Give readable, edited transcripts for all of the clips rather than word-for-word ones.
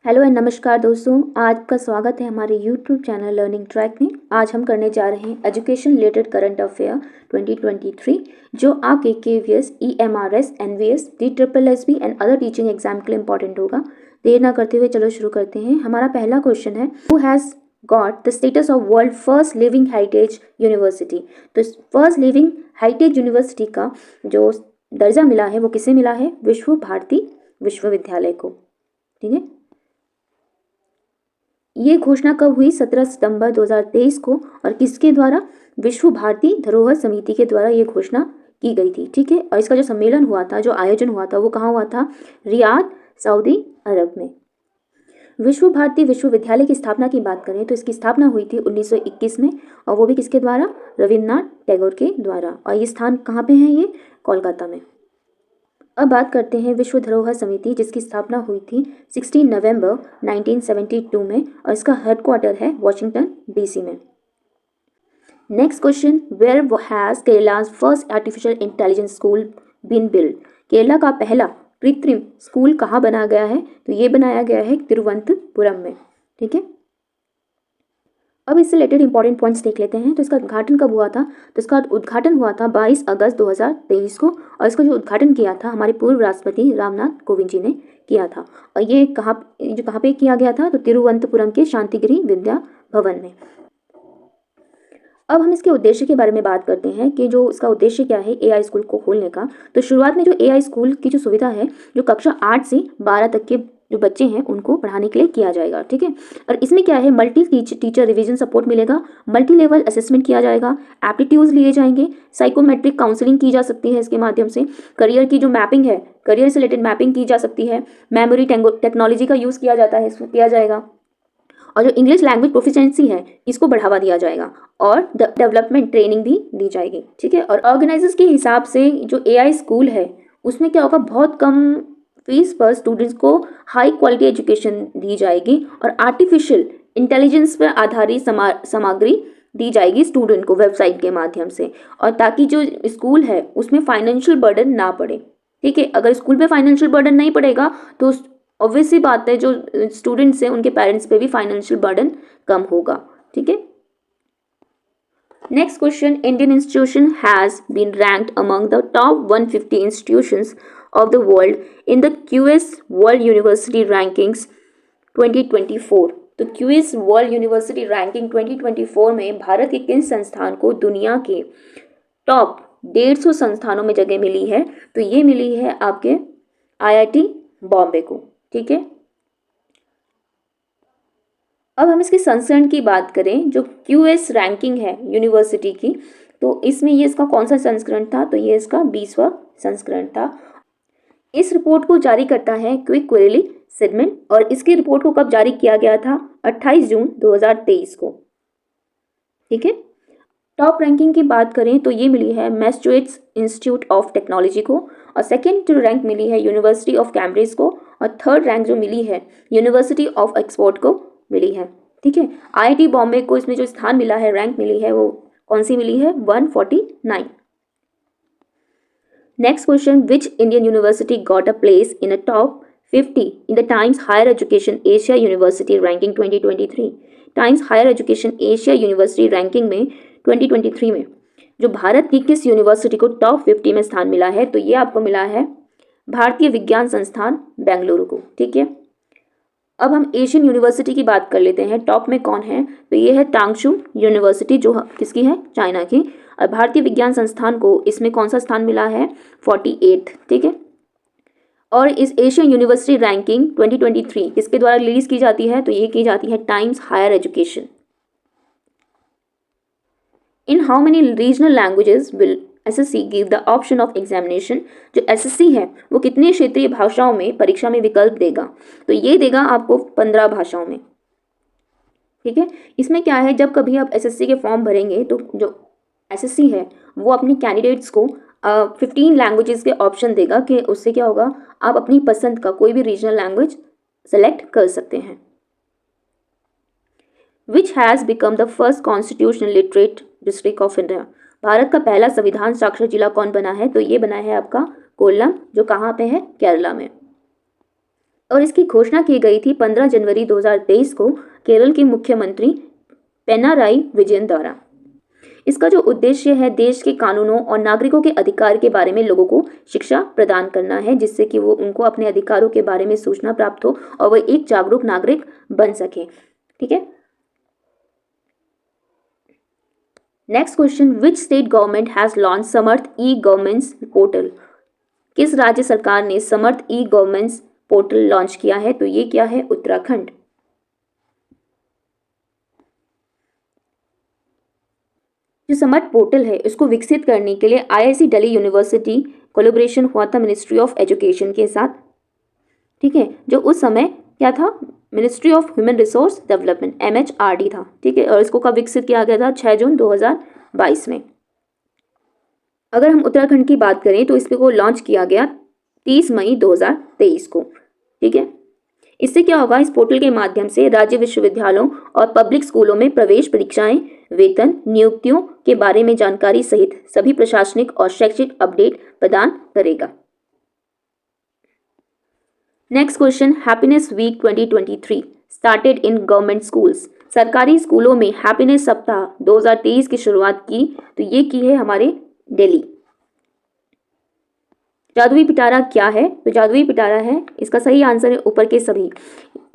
Hello and नमस्कार दोस्तों, आपका स्वागत है हमारे यूट्यूब चैनल लर्निंग ट्रैक में। आज हम करने जा रहे हैं एजुकेशन रिलेटेड करंट अफेयर 2023, जो आपके KVS, EMRS, NVS, DSSB and other teaching exam के लिए इंपॉर्टेंट होगा। देर ना करते हुए चलो शुरू करते हैं। हमारा पहला क्वेश्चन है, who has got the status of world first living heritage university. तो फर्स्ट लिविंग हेरिटेज यूनिवर्सिटी का जो दर्जा मिला है वो किसे मिला है? विश्व भारती विश्वविद्यालय को। ठीक है, ये घोषणा कब हुई? 17 सितंबर 2023 को। और किसके द्वारा? विश्व भारती धरोहर समिति के द्वारा ये घोषणा की गई थी। ठीक है, और इसका जो सम्मेलन हुआ था, जो आयोजन हुआ था, वो कहाँ हुआ था? रियाद, सऊदी अरब में। विश्व भारती विश्वविद्यालय की स्थापना की बात करें तो इसकी स्थापना हुई थी 1921 में, और वो भी किसके द्वारा? रविन्द्रनाथ टैगोर के द्वारा। और ये स्थान कहाँ पे है? ये कोलकाता में। अब बात करते हैं विश्व धरोहर समिति, जिसकी स्थापना हुई थी 16 नवंबर 1972 में, और इसका हेडक्वार्टर है वॉशिंगटन DC में। Next question, where has Kerala's first artificial intelligence school been build. Kerala का पहला कृत्रिम स्कूल कहाँ बनाया गया है? तो ये बनाया गया है तिरुवनंतपुरम में। ठीक है, अब इससे रिलेटेड इंपॉर्टेंट पॉइंट्स देख लेते हैं। तो इसका उद्घाटन कब हुआ था? तो इसका उद्घाटन हुआ था 22 अगस्त 2023 को, और इसका जो उद्घाटन किया था हमारे पूर्व राष्ट्रपति रामनाथ कोविंद जी ने किया था। और ये कहाँ पे किया गया था? तो तिरुवनंतपुरम के शांतिगिरी विद्या भवन में। अब हम इसके उद्देश्य के बारे में बात करते हैं कि जो इसका उद्देश्य क्या है AI स्कूल को खोलने का। तो शुरुआत में जो AI स्कूल की जो सुविधा है, जो कक्षा 8 से 12 तक के जो बच्चे हैं उनको पढ़ाने के लिए किया जाएगा। ठीक है, और इसमें क्या है? मल्टी टीचर रिवीजन सपोर्ट मिलेगा, मल्टी लेवल असेसमेंट किया जाएगा, एप्टीट्यूड्स लिए जाएंगे, साइकोमेट्रिक काउंसलिंग की जा सकती है इसके माध्यम से, करियर की जो मैपिंग है, करियर से रिलेटेड मैपिंग की जा सकती है, मेमोरी टेक्नोलॉजी का यूज़ किया जाएगा, और जो इंग्लिश लैंग्वेज प्रोफिशिएंसी है इसको बढ़ावा दिया जाएगा, और डेवलपमेंट ट्रेनिंग भी दी जाएगी। ठीक है, और ऑर्गेनाइजर्स के हिसाब से जो AI स्कूल है उसमें क्या होगा? बहुत कम फीस पर स्टूडेंट्स को हाई क्वालिटी एजुकेशन दी जाएगी, और आर्टिफिशियल इंटेलिजेंस पर आधारित सामग्री दी जाएगी स्टूडेंट को वेबसाइट के माध्यम से, और ताकि जो स्कूल है उसमें फाइनेंशियल बर्डन ना पड़े। ठीक है, अगर स्कूल पे फाइनेंशियल बर्डन नहीं पड़ेगा तो ऑब्वियस सी बात है, जो स्टूडेंट्स हैं उनके पेरेंट्स पे भी फाइनेंशियल बर्डन कम होगा। ठीक है, next question, Indian institution has been ranked among the top 150 institutions of the world in the QS world university rankings 2024। तो QS वर्ल्ड यूनिवर्सिटी रैंकिंग 2024 में भारत के किन संस्थान को दुनिया के टॉप 150 संस्थानों में जगह मिली है? तो ये मिली है आपके IIT बॉम्बे को। ठीक है, अब हम इसके संस्करण की बात करें, जो QS रैंकिंग है यूनिवर्सिटी की, तो इसमें ये इसका कौन सा संस्करण था? तो ये इसका 20वां संस्करण था। इस रिपोर्ट को जारी करता है क्विक क्वेरली सिडमन, और इसकी रिपोर्ट को कब जारी किया गया था? 28 जून 2023 को। ठीक है, टॉप रैंकिंग की बात करें तो ये मिली है मैसेच्यूसेट्स इंस्टीट्यूट ऑफ टेक्नोलॉजी को, और सेकेंड जो रैंक मिली है यूनिवर्सिटी ऑफ कैम्ब्रिज को, और थर्ड रैंक जो मिली है यूनिवर्सिटी ऑफ ऑक्सफोर्ड को मिली है। ठीक है, IIT बॉम्बे को इसमें जो स्थान मिला है, रैंक मिली है, वो कौन सी मिली है? 149। Next question, which Indian university got a place in a top 50 in the Times Higher Education Asia university ranking 2023। Times Higher Education Asia university ranking में 2023 में जो भारत की किस यूनिवर्सिटी को टॉप 50 में स्थान मिला है? तो ये आपको मिला है भारतीय विज्ञान संस्थान बेंगलुरु को। ठीक है, अब हम एशियन यूनिवर्सिटी की बात कर लेते हैं। टॉप में कौन है? तो ये है टांगशू यूनिवर्सिटी, जो किसकी है? चाइना की। और भारतीय विज्ञान संस्थान को इसमें कौन सा स्थान मिला है? 48। ठीक है, और इस एशियन यूनिवर्सिटी रैंकिंग 2023 किसके द्वारा रिलीज की जाती है? तो ये की जाती है Times Higher Education. In how many regional languages will SSC give the option of examination. जो SSC है वो कितने क्षेत्रीय भाषाओं में परीक्षा में विकल्प देगा? तो ये देगा आपको 15 भाषाओं में। ठीक है, इसमें क्या है, जब कभी आप SSC के फॉर्म भरेंगे तो जो SSC है वो अपनी कैंडिडेट्स को 15 लैंग्वेजेस के ऑप्शन देगा, कि उससे क्या होगा, आप अपनी पसंद का कोई भी रीजनल लैंग्वेज सेलेक्ट कर सकते हैं। Which has become the first constitutional literate district of India. Bharat का पहला संविधान साक्षर जिला कौन बना है? तो ये बना है आपका कोल्लम, जो कहाँ पे है? केरला में। और इसकी घोषणा की गई थी 15 जनवरी 2023 को केरल के मुख्यमंत्री पिनाराई विजयन द्वारा। इसका जो उद्देश्य है देश के कानूनों और नागरिकों के अधिकार के बारे में लोगों को शिक्षा प्रदान करना है, जिससे कि वो उनको अपने अधिकारों के बारे में सूचना प्राप्त हो और वह एक जागरूक नागरिक बन सके। ठीक है। Next question, which state government has launch Samarth e governance portal? किस राज्य सरकार ने समर्थ ई गवर्नेंस पोर्टल लॉन्च किया है? तो ये क्या है? उत्तराखंड। जो समर्थ पोर्टल है इसको विकसित करने के लिए आईआईसी दिल्ली यूनिवर्सिटी कोलैबोरेशन हुआ था मिनिस्ट्री ऑफ एजुकेशन के साथ। ठीक है, जो उस समय क्या था? Ministry of human resource development MHRD था। ठीक है, और इसको कब विकसित किया गया था? 6 जून 2022 में। अगर हम उत्तराखंड की बात करें तो इसको लॉन्च किया गया 30 मई 2023 को। ठीक है, इससे क्या होगा? इस पोर्टल के माध्यम से राज्य विश्वविद्यालयों और पब्लिक स्कूलों में प्रवेश परीक्षाएं, वेतन, नियुक्तियों के बारे में जानकारी सहित सभी प्रशासनिक और शैक्षिक अपडेट प्रदान करेगा। Next question, happiness week 2023 started in government schools. सरकारी स्कूलों में हैप्पीनेस सप्ताह 2023 की शुरुआत की, तो ये की है हमारे दिल्ली। जादुई पिटारा क्या है? तो जादुई पिटारा है, इसका सही आंसर है ऊपर के सभी।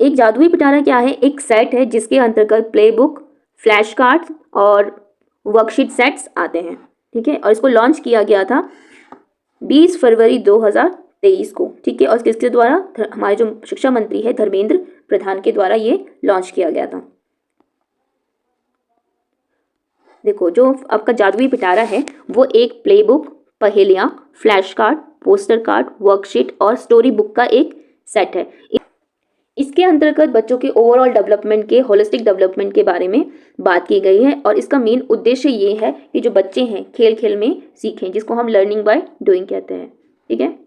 एक जादुई पिटारा क्या है? एक सेट है जिसके अंतर्गत प्ले बुक, फ्लैश कार्ड और वर्कशीट सेट्स आते हैं। ठीक है, और इसको लॉन्च किया गया था 20 फरवरी 2023 को। ठीक है, और किसके द्वारा? हमारे जो शिक्षा मंत्री है धर्मेंद्र प्रधान के द्वारा ये लॉन्च किया गया था। देखो, जो आपका जादुई पिटारा है वो एक प्ले बुक, पहेलियां, flash card, poster card, worksheet और स्टोरी बुक का एक सेट है। इसके अंतर्गत बच्चों के ओवरऑल डेवलपमेंट के, होलिस्टिक डेवलपमेंट के बारे में बात की गई है और इसका मेन उद्देश्य ये है कि जो बच्चे हैं खेल खेल में सीखें, जिसको हम लर्निंग बाय डूइंग कहते हैं। ठीक है।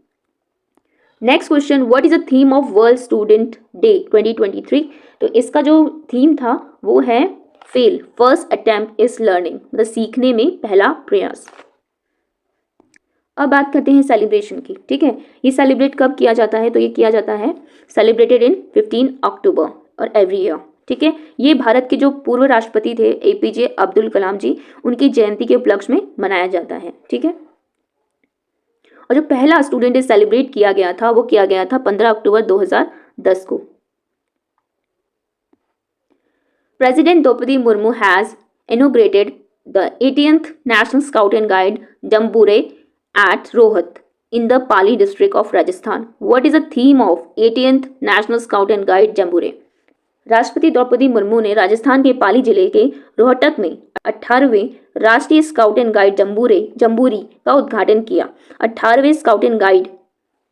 Next question, what is the theme of world student day 2023? तो इसका जो थीम था वो है fail first attempt is learning, मतलब सीखने में पहला प्रयास। अब बात करते हैं सेलिब्रेशन की। ठीक है, ये सेलिब्रेट कब किया जाता है? तो ये किया जाता है सेलिब्रेटेड इन 15 अक्टूबर और एवरी ईयर। ठीक है, ये भारत के जो पूर्व राष्ट्रपति थे APJ अब्दुल कलाम जी, उनकी जयंती के उपलक्ष्य में मनाया जाता है। ठीक है, और जो पहला स्टूडेंट डे सेलिब्रेट किया गया था वो किया गया था 15 अक्टूबर 2010 को। President Draupadi Murmu has inaugurated the 18th National Scout and Guide Jamboree at Rohat in the Pali district of Rajasthan. What is the theme of 18th National Scout and Guide Jamboree? राष्ट्रपति द्रौपदी मुर्मू ने राजस्थान के पाली जिले के रोहतक में 18वें राष्ट्रीय scout and guide jamboree का उद्घाटन किया। 18वें स्काउट एंड गाइड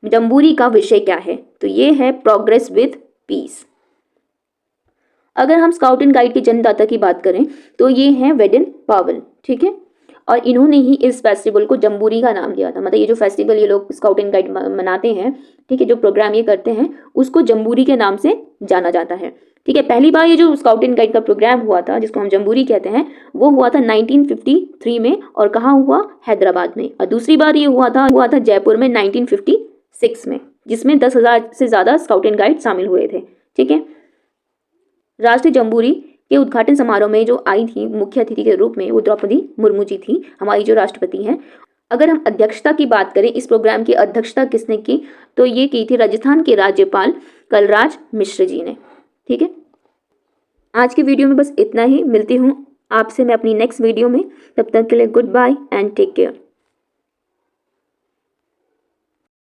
जम्बूरी का विषय क्या है? तो ये है प्रोग्रेस विद पीस। अगर हम स्काउट एंड गाइड के जन्मदाता की बात करें तो ये हैं वेडन पावल। ठीक है, और इन्होंने ही इस फेस्टिवल को जम्बूरी का नाम दिया था। मतलब ये जो फेस्टिवल ये लोग स्काउट एंड गाइड मनाते हैं, ठीक है, जो प्रोग्राम ये करते हैं उसको जम्बूरी के नाम से जाना जाता है। ठीक है, पहली बार ये जो स्काउट एंड गाइड का प्रोग्राम हुआ था जिसको हम जम्बूरी कहते हैं वो हुआ था 1953 में, और कहाँ हुआ? हैदराबाद में। और दूसरी बार ये हुआ था जयपुर में 1956 में, जिसमें 10,000 से ज़्यादा स्काउट एंड गाइड शामिल हुए थे। ठीक है, राष्ट्रीय जम्बूरी के उद्घाटन समारोह में जो आई थी मुख्य अतिथि के रूप में वो द्रौपदी मुर्मू जी थी, हमारी जो राष्ट्रपति हैं। अगर हम अध्यक्षता की बात करें, इस प्रोग्राम की अध्यक्षता किसने की? तो ये की थी राजस्थान के राज्यपाल कलराज मिश्र जी ने। ठीक है, आज की वीडियो में बस इतना ही। मिलती हूँ आपसे मैं अपनी नेक्स्ट वीडियो में, तब तक के लिए goodbye and take care.